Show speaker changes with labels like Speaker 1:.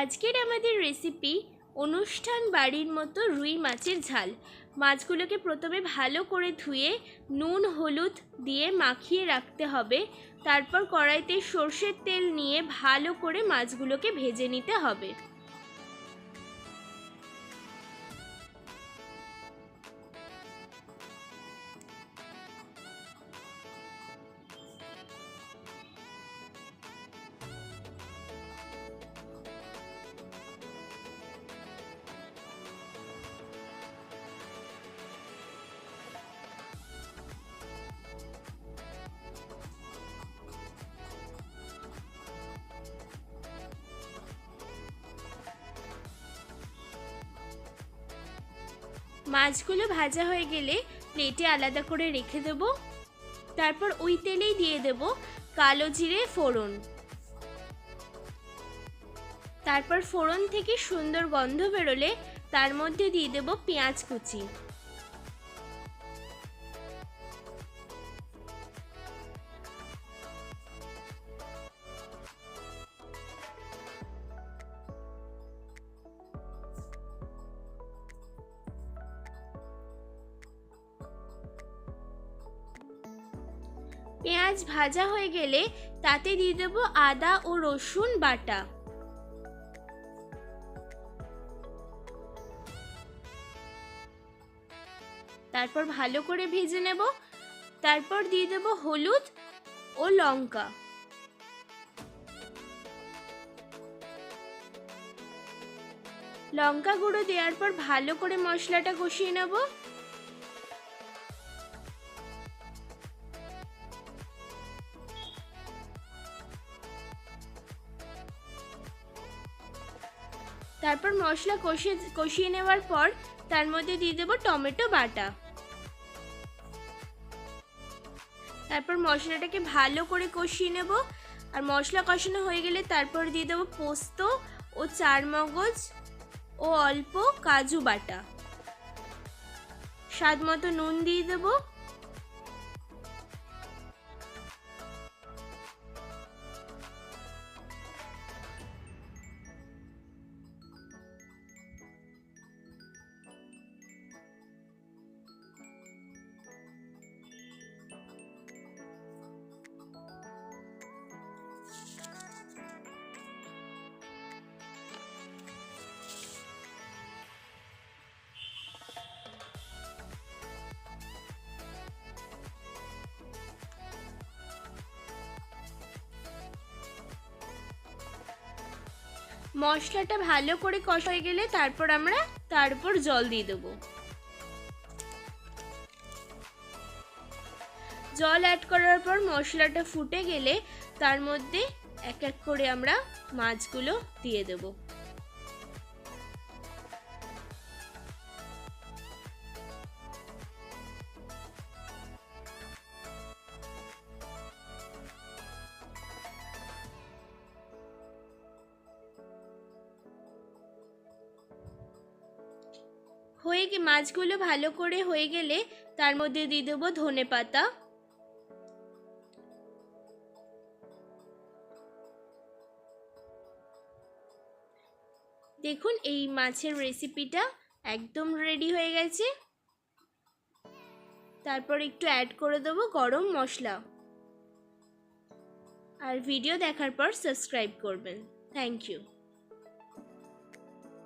Speaker 1: আজকের আমাদের রেসিপি অনুষ্ঠান বাড়ির মতো রুই মাছের ঝাল। মাছগুলোকে প্রথমে ভালো করে ধুয়ে নুন হলুদ দিয়ে মাখিয়ে রাখতে হবে। তারপর কড়াইতে সর্ষের তেল নিয়ে ভালো করে মাছগুলোকে ভেজে নিতে হবে। মাছগুলো ভাজা হয়ে গেলে প্লেটে আলাদা করে রেখে দেব। তারপর ওই তেলেই দিয়ে দেব কালো জিরে ফোড়ন। তারপর ফোড়ন থেকে সুন্দর গন্ধ বেরোলে তার মধ্যে দিয়ে দেব পেঁয়াজ কুচি। পেঁয়াজ ভাজা হয়ে গেলে তাতে দিয়ে দেব আদা ও রসুন বাটা। তারপর ভালো করে ভেজে নেব। তারপর দিয়ে দেব হলুদ ও লঙ্কা। লঙ্কা গুঁড়ো দেওয়ার পর ভালো করে মশলাটা কষিয়ে নেব। তারপর মশলা কষিয়ে নেওয়ার পর তার মধ্যে দিয়ে দেব টমেটো বাটা। তারপর মশলাটাকে ভালো করে কষিয়ে নেব। আর মশলা কষানো হয়ে গেলে তারপর দিয়ে দেব পোস্ত ও চারমগজ ও অল্প কাজু বাটা। স্বাদ মতো নুন দিয়ে দেব। মশলাটা ভালো করে কষা হয়ে গেলে তারপর আমরা তার উপর জল দিয়ে দেবো। জল অ্যাড করার পর মশলাটা ফুটে গেলে তার মধ্যে এক এক করে আমরা মাছগুলো দিয়ে দেবো। মাছগুলো ভালো করে হয়ে গেলে তার মধ্যে দিয়ে দেবো ধনেপাতা। দেখুন এই মাছের রেসিপিটা একদম রেডি হয়ে গেছে। তারপর একটু অ্যাড করে দেবো গরম মশলা। আর ভিডিও দেখার পর সাবস্ক্রাইব করবেন। Thank you.